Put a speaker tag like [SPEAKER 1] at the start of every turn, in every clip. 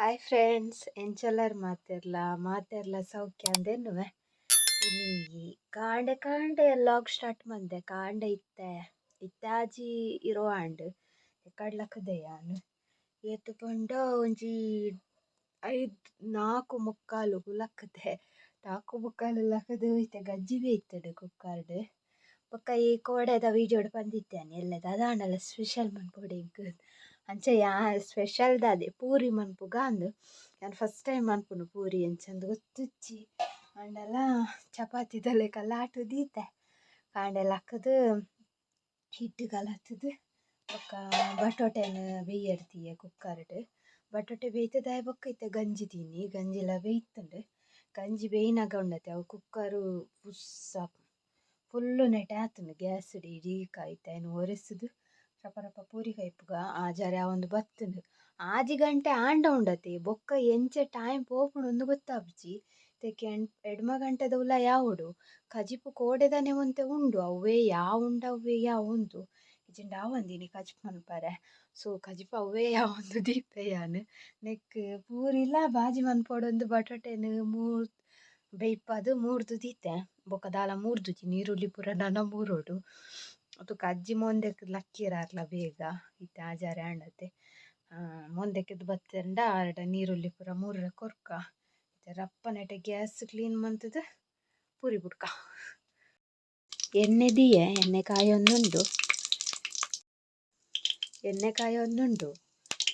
[SPEAKER 1] Hi friends ಎಂಚಲ್ಲರ್ ಮಾತೆರ್ಲ ಸೌಖ್ಯ ಅಂದೆನ್ನುವೆ ಇನಿ ಕಾಂಡೆ ಕಾಂಡೆ ಲಾಗ್ ಸ್ಟಾರ್ಟ್ ಮಂದೆ ಕಾಂಡೆ ಇತ್ತಾಜಿ ಇರೋ ಆಂಡ್ ಕಡ್ಲಕ್ಕದೆಯಾನ್ ಏತ್ ಪಂಡ ಒಂಜಿ ಐದ್ 4:45 ಲಕ್ಕದೆ 4:45 ಲಕ್ಕದು ಇತ್ತೆ ಗಜ್ಜಿ ಬೇಯ್ತುಂಡು ಕುಕ್ಕರ್ಡ್ ಬೊಕ್ಕ ಈ ಕೋಡೆದ ವೀಡಿಯೋಡ್ ಪಂದಿತ್ತೇನೆ ಎಲ್ಲದ ಅದಾಂಡಲ ಸ್ಪೆಷಲ್ ಮನ್ಪೊಡು ಎಂಕ್ ಅಂಚ ಸ್ಪೆಷಲ್ ದಾದೆ ಪೂರಿ ಮನ್ಪುಗ ಅಂದ್ ನಾನು ಫಸ್ಟ್ ಟೈಮ್ ಮನ್ಪುನು ಪೂರಿ ಎಂಚಂದ್ ಗೊತ್ತಿಜ್ಜಿ ಆಂಡಲ ಚಪಾತಿ ಲೆಕ್ಕ ಲಾಟು ದೀತೆ ಕಾಂಡೆಲ ಹಾಕದ್ ಹಿಟ್ಟು ಕಲತ್ತದು ಬೊಕ್ಕ ಬಟೋಟೆನ್ ಬೇಯ್ಯಡ್ತಿಯೆ ಕುಕ್ಕರ್ಡ್ ಬಟೋಟೆ ಬೇಯ್ತದಾಯೆ ಬೊಕ್ಕ ಇತ್ತೆ ಗಂಜಿ ಗಂಜಿಲ ಬೇಯ್ತುಂಡು ಗಂಜಿ ಬೇಯ್ನಾಗ ಉಂಡತೆ ಅವು ಕುಕ್ಕರು ಪುಸ್ಸ ಫುಲ್ಲು ನೆಟೆ ಆತುಂಡು ಗ್ಯಾಸ್ ಇಡೀಕ ಇತ್ತೆ ಒರೆಸುದು ರಪ ರಪ ಪೂರಿ ಕೈಪುಗ ಆಜಾರೆ ಅವಂದು ಬತ್ತುಂಡು ಆಜಿ ಗಂಟೆ ಆಂಡ ಉಂಡತೆ ಬೊಕ್ಕ ಎಂಚ ಟೈಮ್ ಪೋಪುಂಡು ಒಂದು ಗೊತ್ತಾಪುಜಿ ತೆಕ್ಕೆ ಎಡ್ಮ ಗಂಟೆದ ಉಲ ಯಾವುಡು ಕಜಿಪು ಕೋಡೆದನೆ ಒಂತೆ ಉಂಡು ಅವ್ವೇ ಉಂಡ ಅವ್ವೇ ಉಂದು ಇಜಿಂಡ ಆವಂದಿನಿ ಕಜಿಪ್ ಮನ್ಪರೆ ಸೊ ಕಜಿಪ ಅವ್ವೇ ಒಂದು ದೀಪೆಯಾನ್ ನೆಕ್ ಪೂರಿಲ ಬಾಜಿ ಮನ್ಪೊಡೊಂದು ಬಟಾಟೆನ್ ಬೇಯ್ಪದು ಮೂರ್ದು ದೀತೆ ಬೊಕ್ಕ ದಾಲ ಮೂರ್ದುಜಿ ನೀರುಳ್ಳಿ ಪೂರ ನನ ಮೂರೋಡು ಅದು ಅಜ್ಜಿ ಮೊಂದೆಕ್ ಲಕ್ಕಿರಾರ್ಲ ಬೇಗ ಇತ್ತೆ ಆಜಾರೆ ಆಂಡತೆ ಮೊಂದೆಕ್ಕೆದು ಬತ್ತಂಡ ಆರ್ಡ ನೀರುಳ್ಳಿ ಪೂರ ಮೂರರೆ ಕೊರ್ಕ ಇತ್ತೆ ರಪ್ಪ ನೆಟೆ ಗ್ಯಾಸ್ ಕ್ಲೀನ್ ಮಂತುದು ಪೂರಿ ಬುಡ್ಕ ಎಣ್ಣೆ ದಿಯೆ ಎಣ್ಣೆ ಕಾಯೊಂದುಂಡು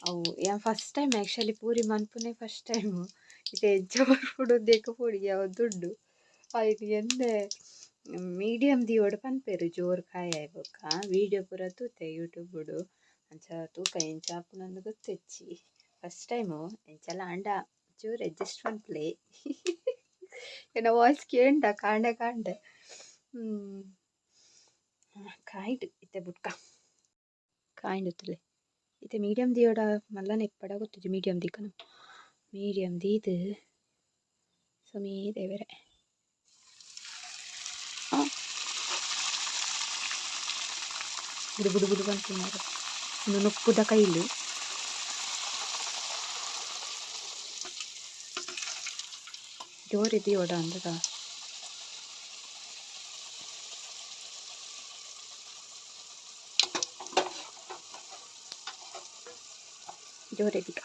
[SPEAKER 1] ಅವು ಫಸ್ಟ್ ಟೈಮ್ ಆ್ಯಕ್ಚುಲಿ ಪೂರಿ ಮನ್ಪುನೆ ಫಸ್ಟ್ ಟೈಮು ಇತ್ತೆ ಹೆಜ್ಜ ಬರ್ಪುಡು ದೇಕ ಪೋಡಿ ಯಾವ್ದುಂಡು ಆಯ್ತು ಎಣ್ಣೆ ಮೀಡಿಯಮ್ ದಿಯೋಡು ಪನ್ಪೆರು ಜೋರು ಕಾಯಿ ಬೊಕ್ಕ ವೀಡಿಯೋ ಪೂರ ತೂತೆ ಯೂಟ್ಯೂಬ್ಡು ಅಂಚ ತೂಕ ಎಂಚ ಆಪುಂಡು ಗೊತ್ತಿಜ್ಜಿ ಫಸ್ಟ್ ಟೈಮು ಎಂಚಲ ಆಂಡ ಚೂರು ಅಡ್ಜಸ್ಟ್ ಮನ್ಪುಲೆ ಎನ್ನ ವಾಯ್ಸ್ ಕೇಂಡ ಕಾಂಡೆ ಕಾಯ್ಡು ಇತ್ತೆ ಬುಡ್ಕ ಕಾಯ್ದು ತುಲೆ ಇತ್ತೆ ಮೀಡಿಯಮ್ ದಿಯೋಡ ಮಲ್ಲನ ಇಪ್ಪಡ ಗೊತ್ತಿಜ್ಜಿ ಮೀಡಿಯಮ್ ದಿಕ್ಕನ ಮೀಡಿಯಮ್ ದೀದ್ ಸುಮೀದೆ ಬೇರೆ ಬುಡು ಬುಡು ಬಂತು ಇನ್ನು ನೊಪ್ಪುದ ಕೈಲು ಜೋರಿದೆಯೋಡ ಅಂದದ ಜೋರಿದಿಗ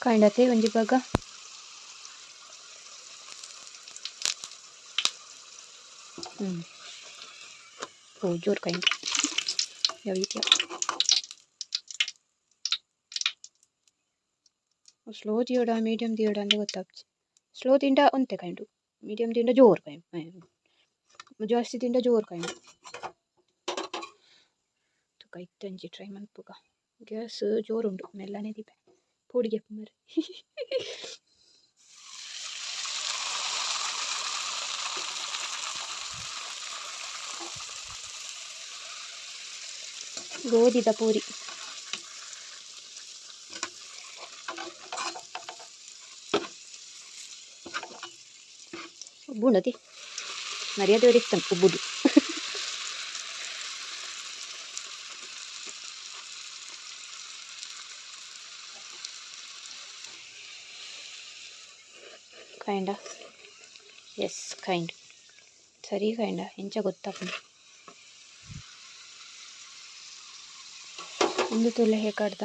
[SPEAKER 1] ಕಾಂಡತೆ ಒಂಜಿ ಭಾಗ ಜೋರು ಕಾಯಿ ಯಾವ ರೀತಿಯ ಸ್ಲೋ ದಿಯೋಡ ಮೀಡಿಯಮ್ ದಿಯೋಡ ಅಂತ ಗೊತ್ತಾಗ್ತದೆ ಸ್ಲೋ ದಿಂದ ಒಂತೆ ಕೈಂಡು ಮೀಡಿಯಮ್ ದಿಂದ ಜೋರು ಕಾಯಿ ಜಾಸ್ತಿ ದಿಂದ ಜೋರು ಕಾಯಿ ತುಕ ಇತ್ತಂಜಿ ಟ್ರೈ ಮನ್ಪುಗ ಗ್ಯಾಸ್ ಜೋರುಂಡು ಮೆಲ್ಲನೆ ದೀಪೆ ಪೋಡಿಗೆ ಮರೆ ಗೋಧಿದ ಪೂರಿ ಉಬ್ಬುಂಡತಿ ಮರ್ಯಾದೆವರಿತ್ತನ್ ಉಬ್ಬುದು ಕೈಂಡ ಎಸ್ ಕೈಂಡ್ ಸರಿ ಕೈಂಡ ಎಂಚ ಗೊತ್ತಾಪುಂಡು ಒಂದು ತುಲೆ ಹೇಗಾಡ್ದ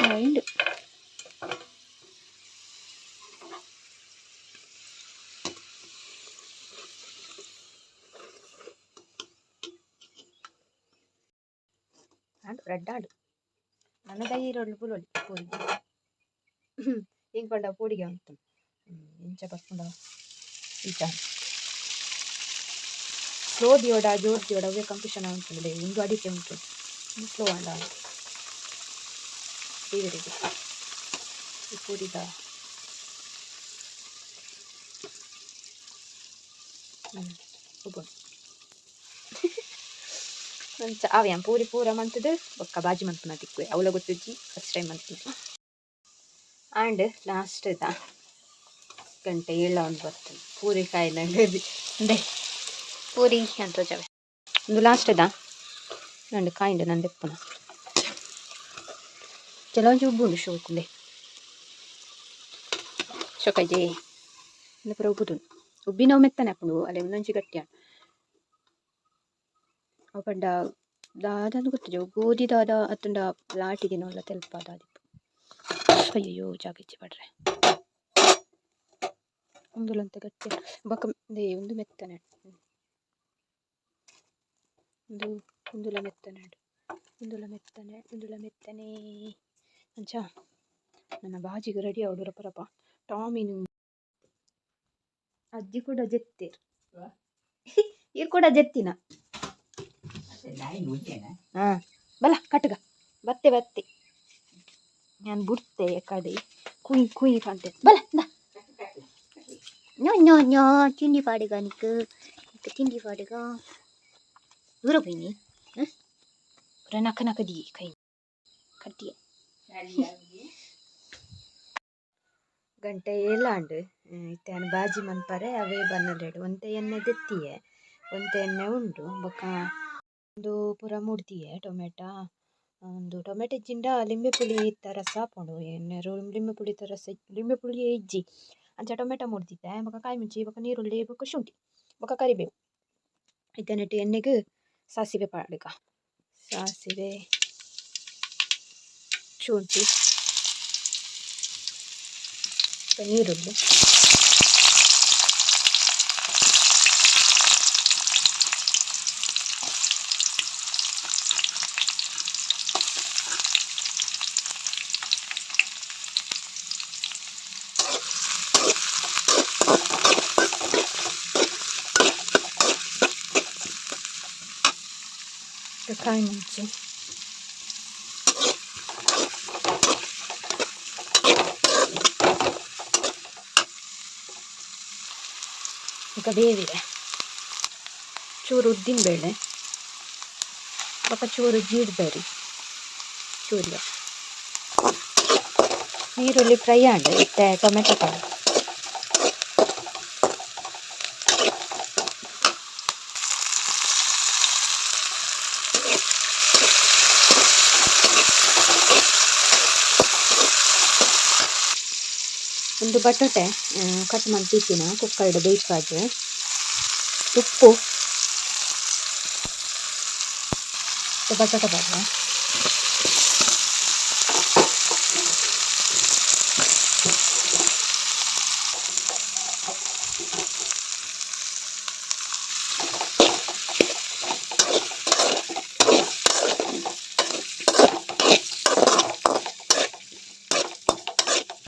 [SPEAKER 1] ಕೈಂಡ್ ರೆಡ್ ಆಡು ನನ್ನ ಈರುಳ್ಳಿ ಪುಲೊಲಿ ಪೂರಿ ಹಿಂಗೆ ಪಂಡ ಪೂಡಿಗೆ ಉಂಟು ಇಂಚ ಬರ್ಪುಂಡ ಈಚ ಸ್ಲೋ ದಿಯೋಡ ಜೋರು ದಿಯೋಡ ಅವೇ ಕಂಪಿಷನ್ ಉಂಟು ಒಂದು ಅಡಿಕೆ ಉಂಟು ಸ್ಲೋ ಅಂಡ ಈ ಪೂರಿದ ಉಬ್ಬು ಅಂಚ ಅವೇನು ಪೂರಿ ಪೂರ ಮಂತದ್ದು ಬೊಕ್ಕ ಬಾಜಿ ಮಂತ್ಪುನ ತಿಕ್ಕುವೆ ಅವಳ ಗೊತ್ತಿಜ್ಜಿ ಫಸ್ಟ್ ಟೈಮ್ ಮಂತ್ಪುನ ಆ್ಯಂಡ್ ಲಾಸ್ಟ್ದ ಗಂಟೆ 7 ಒಂದು ಬರ್ತದೆ ಪೂರಿ ಕಾಯಿಲೆ ಅಂದೆ ಪೂರಿ ಅಂತ ಜವೆ ಒಂದು ಲಾಸ್ಟ್ದ ನಂಡು ಕಾಯಿಂಡೆ ನಂದು ಎಪ್ಪುನ ಕೆಲವೊಂದು ಉಬ್ಬುಂಡು ಶೋಕುಂಡೆ ಶೋಕಜ್ಜಿ ಇಂದ ಪೂರ ಉಬ್ಬುದು ಉಬ್ಬಿನವು ಮೆತ್ತನೆ ಹಾಕೊಂಡು ಅಲ್ಲೇ ಒಂದೊಂಜಿ ಗಟ್ಟಿ ಅವು ಪಂಡ ದಾದಂದು ಗೊತ್ತಿಜ ಗೋಧಿ ದಾದ ಅತ್ತುಂಡ ಲಾಟಿದಿನಲ್ಲ ತೆಲ್ಪ ದಾದಿಪ್ಪು ಅಯ್ಯಯ್ಯೋ ಜಾಗಿಚ್ಚಿ ಪಡ್ರೆ ಒಂದುಲಂತ ಗಟ್ಟಿ ಬೊಕ್ಕ ಒಂದು ಮೆತ್ತನೆ ಒಂದು ಒಂದುಲ ಮೆತ್ತನೆ ಒಂದುಲ ಮೆತ್ತನೆ ಅಂಚ ನನ್ನ ಬಾಜಿಗೆ ರೆಡಿ ಅವಡು ಪರಪ ಟಾಮಿನು ಅಜ್ಜಿ ಕೂಡ ಜೆತ್ತೇರು ಇರ್ ಕೂಡ ಜೆತ್ತಿನ ಹಾಂ ಬಲ ಕಟ್ಗ ಬತ್ತೆ ನಾನು ಬಿಡ್ತೆ ಕಡೆ ಕುಯ್ ಕಾಣ್ತೆ ಬಲ ನೋ ತಿಂಡಿ ಪಾಡಿಗ ನಿಕ್ಕು ತಿಂಡಿ ಪಾಡಿಗ ದೂರ ಹೋಯ್ನಿ ಪುರ ನಕ ದಿ ಕೈ ಕಟ್ಟಿಯ ಗಂಟೆ ಏಲಾಂಡು ಇತ್ತೇನು ಬಾಜಿ ಮನ್ಪರೆ ಅವೇ ಬನ್ನಲೆಡು ಒಂತೆ ಎಣ್ಣೆ ದೆತ್ತಿಯೆ ಒಂತೆ ಎಣ್ಣೆ ಉಂಡು ಬೊಕ್ಕ ಒಂದು ಪೂರ ಮುಡ್ದಿಯೆ ಟೊಮೆಟೊ ಒಂದು ಟೊಮೆಟೊ ಇಜ್ಜಿಂಡ ಲಿಂಬೆ ಪುಳಿ ಇತ್ತ ರಸ ಹಾಕೊಂಡು ಎಣ್ಣೆರು ಲಿಂಬೆ ಪುಳಿ ಇಜ್ಜಿ ಅಂಚ ಟೊಮೆಟೊ ಮುಡ್ದಿದ್ದೆ ಬೊಕ್ಕ ಕಾಯಿ ಮುಂಚಿ ಬೊಕ್ಕ ನೀರುಳ್ಳಿ ಬೊಕ್ಕ ಶುಂಠಿ ಬೊಕ್ಕ ಕರಿಬೇವು ಇತ್ತನೆಟ್ಟು ಎಣ್ಣೆಗೆ ಸಾಸಿವೆ ಪಾಡುಗ ಸಾಸಿವೆ ಶುಂಠಿ ನೀರುಳ್ಳಿ ಕಾಯಿ ಮುಂಚಿ ಈಗ ಬೇವಿದೆ ಚೂರು ಉದ್ದಿನ ಬೇಳೆ ಬೊಕ್ಕ ಚೂರು ಜೀರ್ದರಿ ಚೂರಿಯ ನೀರುಳ್ಳಿ ಫ್ರೈ ಆಂಡೆ ಇತ್ತೆ ಟೊಮೆಟೊ ಕಾಳು ಒಂದು ಬಟಾಟೆ ಕಟ್ ಮಾಡ್ತಿತ್ತಿನ ಕುಕ್ಕರ್ಡ್ ಬೇಯ್ಪಾಜೆ ಉಪ್ಪು ಬಟಾಟೆ ಬಾಜೆ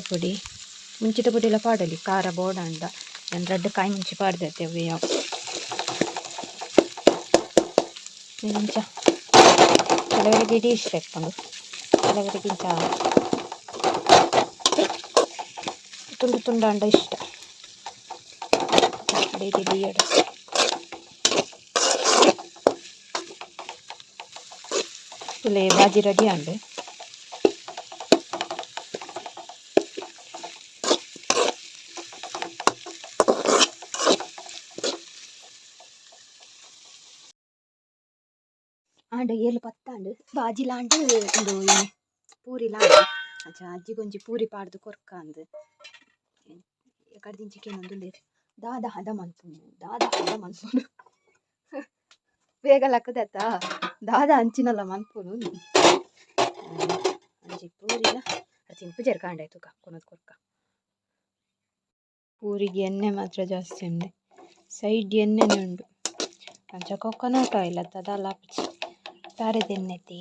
[SPEAKER 1] ಪುಡಿ ಮುಂಚಿತ ಪುಡಿ ಎಲ್ಲ ಪಾಡಲಿ ಖಾರ ಬೋಡ ಅಂಡ ನಾನು ರಡ್ಡು ಕಾಯಿ ಮುಂಚಿ ಪಾಡ್ದೈತೆ ಅವು ಯಾವ ಇಂಚ ಕೆಲವರಿಗೆ ಇಡೀ ಇಷ್ಟ ಇಟ್ಕೊಂಡು ಕೆಲವರಿಗೆ ಇಂಚ ತುಂಡು ಅಂಡ ಇಷ್ಟ ಡೈಲಿ ಬಿಯಡು ತುಲೆ ಬಾಜಿ ರೆಡಿ ಅಂಡು ಆಂಡ ಏಳು ಪತ್ತಾಂಡು ಬಾಜಿಲಾಂಡು ಒಂದು ಪೂರಿ ಲಾಂಡು ಅಂಚ ಅಜ್ಜಿಗೊಂಜಿ ಪೂರಿ ಪಾಡ್ದು ಕೊರ್ಕ ಅಂದು ಕಡ್ದಿಂಚಿಕೆ ಒಂದು ದಾದ ಹದ ಮನ್ಪುನು ಬೇಗ ಲಕ್ಕದತ್ತ ದಾದ ಅಂಚಿನಲ್ಲ ಮನ್ಪುನು ಅಂಚಿ ಪೂರಿಲ ತಿನ್ಪು ಜರ್ಕಾಂಡಾಯ್ತು ಕೊನದು ಕೊರ್ಕ ಪೂರಿಗೆ ಎಣ್ಣೆ ಮಾತ್ರ ಜಾಸ್ತಿ ಉಂಡು ಸೈಡ್ ಎಣ್ಣೆನೇ ಉಂಡು ಅಂಚ ಕೊಕೊನಟ್ ಆಯಿಲ್ ಅತ್ತದ ಲಾಪಚಿ ತಾರೆದೆಣ್ಣೆತಿ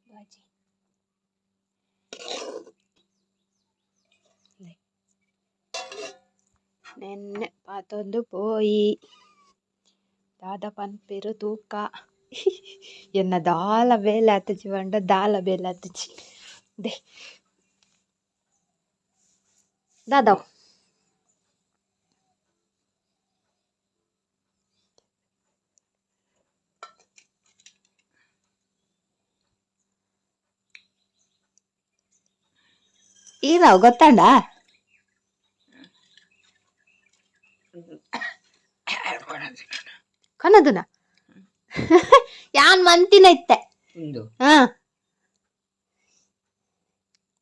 [SPEAKER 1] ಬಾಜಿ ನೆನ್ನೆ ಪಾತೊಂದು ಪೋಯಿ ದಾದ ಪನ್ಪೆರು ತೂಕ ಎನ್ನ ದಾಲ ಬೇಲೆ ಹತ್ತಚಿ ಬಂಡ ದಾಲ ಬೇಲೆ ಹತ್ತಚಿ ದೇ ದಾದಾವ್ ಇಲ್ಲ ಗೊತ್ತಾಂಡ ಕನ್ನದನ ಯಾನ್ ಮಂತಿನ ಇತ್ತೆ ಹಾ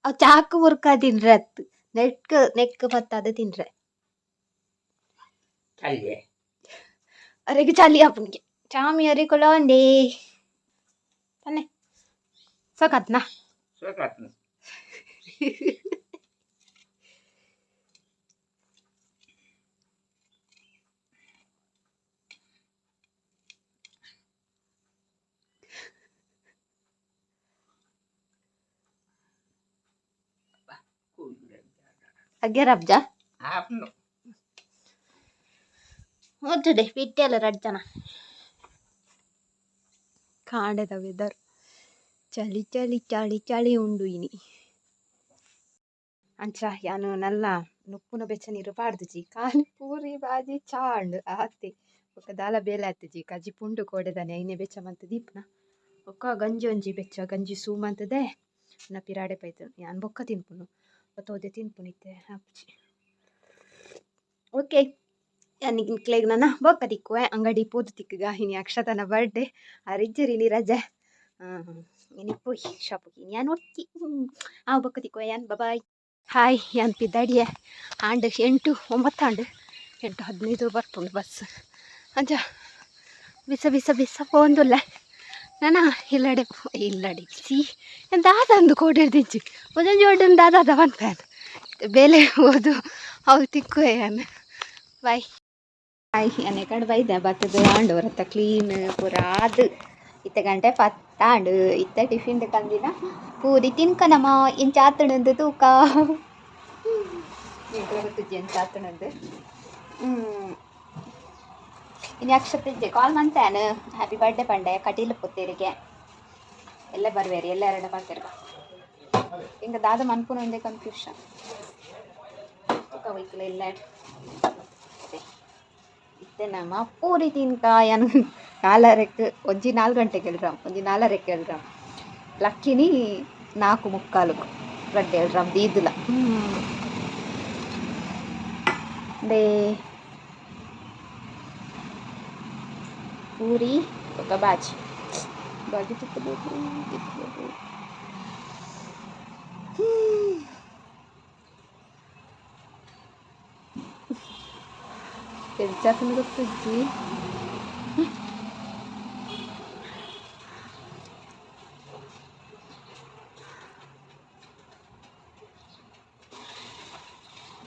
[SPEAKER 1] ಅವ್ ಚಾಕು ಮುರ್ಕ ತಿನ್ರೆ ಅತ್ತು ನೆಕ್ ಪತ್ತಾದ ತಿನ್ರೆ ಅರೆಗೆ ಚಾಲಿ ಅಪ್ಪನಿಗೆ ಚಾಮಿ ಅರೆ ಕೊಳಂಡೆ ತಾನೆ ಸೋಕಾತ್ನಾ ಅಗ್ಗೆ ರಬ್ಜಾ ಓದ್ತದೆ ಬಿಟ್ಟೆಲ್ಲ ರಡ್ಜನ ಕಾಂಡೆದ ವೆದರ್ ಚಳಿ ಚಳಿ ಚಳಿ ಚಳಿ ಉಂಡು ಇನಿ ಅಂಚ ಯಾನು ನಲ್ಲ ನುಪ್ಪುನ ಬೆಚ್ಚ ನೀರು ಪಾಡ್ದುಜಿ ಕಾಲಿ ಪೂರಿ ಬಾಜಿ ಚಾಂಡ್ ಆತೆ ಒಕ್ಕ ದಾಲ ಬೇಲೆ ಆತಜಿ ಕಜಿ ಪುಂಡು ಕೋಡೆದಾನೆ ಐನೆ ಬೆಚ್ಚ ಮಂತ ದೀಪ್ನ ಒಕ್ಕ ಗಂಜಿ ಒಂಜಿ ಬೆಚ್ಚ ಗಂಜಿ ಸೂ ಮಂತದೆ ನ ಪಿರಾಡೆ ಪೈತು ಯಾನ್ ಬೊಕ್ಕ ತಿನ್ಪುನು ಒತ್ತೋದೆ ತಿನ್ಪುನಿತ್ತೆ ಹಾಪುಜಿ ಓಕೆ ಯಾನಿಗೆ ಕ್ಲೇಗ್ ನನ್ನ ಬೊಕ್ಕ ತಿಕ್ಕುವೆ ಅಂಗಡಿ ಪೋದು ತಿಕ್ಕಗ ಇನಿ ಅಕ್ಷತನ ಬರ್ಡೇ ಆ ರಿಜ್ಜರಿನಿ ರಜೆ ಇನಿ ಪೋಯ್ ಶಾಪಿಗೆ ಇನಿ ಯಾನ್ ಒಟ್ಟಿ ಆ ಬೊಕ್ಕ ತಿಕ್ಕುವೆ ಯಾನ್ ಬಾಯ್ ಹಾಯ್ ಯಾನ್ ಪಿದ್ದಾಡಿಯೆ ಆಂಡ್ 8-9 8:15 ಬರ್ಪುಂಡು ಬಸ್ ಅಂಚ ಬಿಸ ಬಿಸ ಬಿಸ ಪೋಂದುಲ್ಲ ನಾನ ಇಲ್ಲಡೆ ಸಿ ದಾದಂದು ಕೋಡಿರ್ದಿಂಚು ಒಂದೊಂದು ಜೋಡನ್ ದಾದ ಬಂದ್ಪ್ಯಾನ್ ಬೇಲೆ ಓದು ಅವು ತಿಕ್ಕುವೆ ಯಾನ್ ಬಾಯ್ ಹಾಯ್ ಎನೆ ಕಡೆ ಬೈದೆ ಬತ್ತದು ಆಂಡು ಹೊರತ ಕ್ಲೀನ್ ಪುರಾದು ಇತ್ತ ಗಂಟೆ ಪತ್ತಾಂಡು ಇತ್ತ ಟಿಫಿನ್ ಕಂದಿನ ಪೂರಿ ತಿನ್ಕನಮ್ಮ ಏನು ಚಾತಣಂದು ತೂಕ ಗೊತ್ತಿದ್ದೆ ಏನು ಚಾತಣಂದು ಇನ್ನು ಅಕ್ಷತಿದ್ದೆ ಕಾಲ್ ಮಾಡ್ತೇನೆ ಹ್ಯಾಪಿ ಬರ್ಡೇ ಪಂಡೆ ಕಟೀಲು ಪುತ್ತೇರಿಗೆ ಎಲ್ಲ ಬರ್ಬೇರಿ ಎಲ್ಲ ಎರಡು ಬರ್ತೀರ ಹಿಂಗೆ ದಾದ ಮನ್ಪುನ ಒಂದೇ ಕನ್ಫ್ಯೂಷನ್ ತೂಕ ವೈಕಲ ಇಲ್ಲ ಇತ್ತೆ ನಮ್ಮ ಪೂರಿ ತಿನ್ಕಾಯನ್ 4 ಒಂಜಿ 4 ಗಂಟೆಗೆ ಹೇಳ್ರಾಮ್ ಒಂಜಿ 4 ಹೇಳ್ರಾಮ್ ಲಕ್ಕಿನಿ 4:45 ಗಂಟೆ ಹೇಳ್ರಾಮ್ ದೀದುಲ ದೇ ಪೂರಿ ఒక ಬಾಜಿ ತಿಕ್ಕಬೇಕು ತೆಲ್ಚಾಕನ ಗೊತ್ತಿದ್ದಿ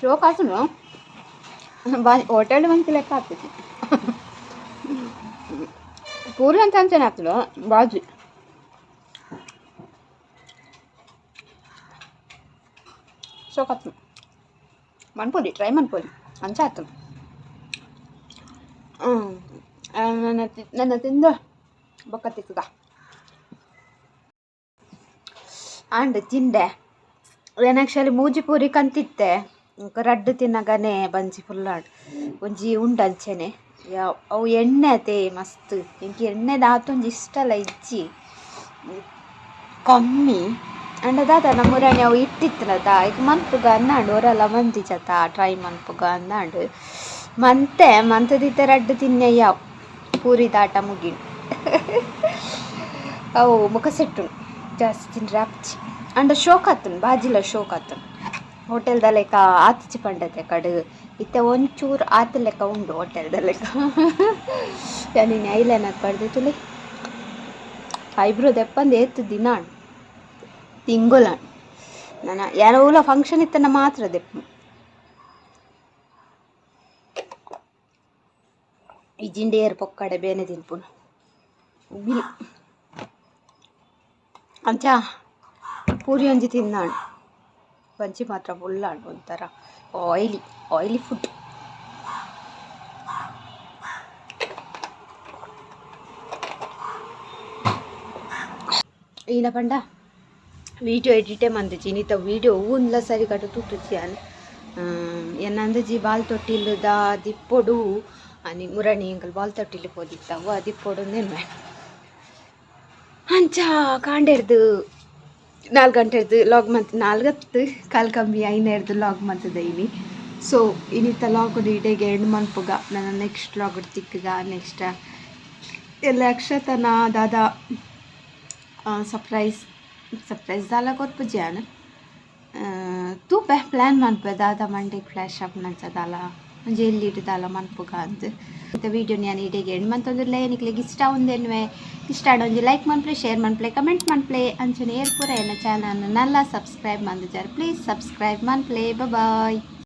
[SPEAKER 1] ಜೋಕ್ ಆತನು ಹೋಟೆಲ್ ಮಂತಿ ಲೆಕ್ಕ ಆಗ್ತೈತಿ ಪೂರಿ ಅಂತ ಅಂಚನೆ ಆಗ್ತದ ಬಾಜಿ ಸೋಕಾತು ಮನ್ಪೋಲಿ ಟ್ರೈ ಮನ್ಪೋಲಿ ಅಂಚ ಆತು ನನ್ನ ತಿಂದ ಬೊಕ್ಕ ತಿಕ್ಕದ ಆಂಡ್ ತಿಂಡೆ ಏನಾಕ್ಚುಲಿ ಮೂಜಿ ಪೂರಿ ಕಂತಿತ್ತೆ ರಡ್ಡು ತಿನ್ನಗನೆ ಬಂಜಿ ಫುಲ್ಲಾಡು ಒಂಜಿ ಉಂಡಂಚೆನೆ ಅವು ಎಣ್ಣೆ ಅತೆ ಮಸ್ತ್ ಇಂಕಿ ಎಣ್ಣೆ ದಾತೊಂಜಿ ಇಷ್ಟಲ್ಲ ಇಜ್ಜಿ ಕಮ್ಮಿ ಅಂಡ್ ದಾದ ನಮ್ಮೂರಾಣಿ ಅವು ಇಟ್ಟಿತ್ತಲದ ಈಗ ಮನ್ಪುಗ ಅಂದಾಂಡು ಅವರೆಲ್ಲ ಮಂದಿ ಜತ ಟ್ರೈ ಮನ್ಪುಗ ಅಂದಾಂಡು ಮಂತದಿತ್ತೆ ರಡ್ಡು ತಿನ್ನೆ ಯಾವು ಪೂರಿ ದಾಟ ಮುಗಿನ್ ಅವು ಮುಖ ಸೆಟ್ಟು ಜಾಸ್ತಿ ತಿನ್ರೆ ಅಪ್ಚಿ ಅಂಡ್ ಶೋಕ್ ಆತನು ಬಾಜಿಲ ಶೋಕ್ ಆತನು ಹೋಟೆಲ್ದ ಲೆಕ್ಕ ಆತಿಚಿ ಪಂಡತೆ ಕಡು ಇತ್ತೆ ಒಂಚೂರು ಆತ ಲೆಕ್ಕ ಉಂಡು ಹೋಟೆಲ್ದ ಲೆಕ್ಕ ನೀನು ಐಲೈನರ್ ಪಡ್ದಿತ್ತುಲಿ ಐಬ್ರೋ ದೆಪ್ಪಂದು ಏತು ದಿನ ತಿಂಗುಲ ನಾನು ಯಾರೋ ಊಲ ಫಂಕ್ಷನ್ ಇತ್ತನ ಮಾತ್ರ ದೆಪ್ಪು ಈ ಜಿಂಡಿಯರು ಪೊಕ್ಕಡೆ ಬೇನೆ ತಿನ್ಪುನು ಉಗಿಲು ಅಂಚ ಪೂರಿ ಒಂಜಿ ತಿನ್ನಾಡು ಬಜ್ಜಿ ಮಾತ್ರ ಫುಲ್ಲಾಡು ಒಂಥರ ಆಯಿಲಿ ಫುಡ್ ಈನ ಪಂಡ ವೀಡಿಯೋ ಎಡಿಟೇ ಮಂದಿಜಿ ನೀತ ವೀಡಿಯೋ ಹೂನ್ಲ ಸರಿ ಕಟ್ಟು ತುಟ್ಟುಚ್ಚಿಯಾನ್ ಎನ್ನಂದಜಿ ಬಾಲ್ ತೊಟ್ಟಿಲ್ದ ದಿಪ್ಪೊಡು అని ಮುರಣಿ ಎಂಕಲ್ ಬಾಲ್ ತೊಟ್ಟಿಲಿ ಪೋದಿತ್ತವು ದಿಪ್ಪೊಡು ನೆನ್ವೆ ಅಂಚ ಕಾಂಡೆರ್ದು 4 ಗಂಟೆದು ಲಾಗ್ ಮಂತ್ 4 ಕಾಲ್ ಕಮ್ಮಿ ಐನೇರ್ದು ಲಾಗ್ ಮಂತದ ಇನಿ ಸೊ ಇನ್ನಿತ್ತ ಲಾಗ್ ಇಡೆಗೆ ಎಂಡ್ ಮನ್ಪುಗ ನನ್ನ ನೆಕ್ಸ್ಟ್ ಲಾಗ್ ತಿಕ್ಕಗ ನೆಕ್ಸ್ಟ್ ಎಲ್ಲ ಅಕ್ಷತನ ದಾದ ಸರ್ಪ್ರೈಸ್ ದಾಲ ಕೊರ್ಪುಜ್ಯಾನ ತೂಪೆ ಪ್ಲ್ಯಾನ್ ಮನ್ಪೆ ದಾದ ಮಂಡೆಗ್ ಫ್ಲ್ಯಾಶ್ ಆಫ್ ನಂಚದಾಲ ಒಂಜಿ ಎಲ್ಲಿಡ್ ದಾಲ ಮನ್ಪುಗ ಅಂದ್ ಇಂಥ ವೀಡಿಯೋ ನಾನು ಇಡೆಗೆ ಎಂಡ್ ಮಂತೊಂದುಲ್ಲೆ ನಿಕ್ಲೆಗ್ ಇಷ್ಟ ಉಂದೆನ್ವೆ ಇಷ್ಟ ಆಡ ಒಂಜಿ ಲೈಕ್ ಮನ್ಪ್ಲೆ ಶೇರ್ ಮನ್ಪ್ಲೆ ಕಮೆಂಟ್ ಮನ್ಪ್ಲೆ ಅಂಚನೆ ಏರ್ ಪೂರ ಎನ್ನ channel Nalla subscribe ಮಂದಿಜಾರ್ please subscribe ಮನ್ಪ್ಲೆ bye.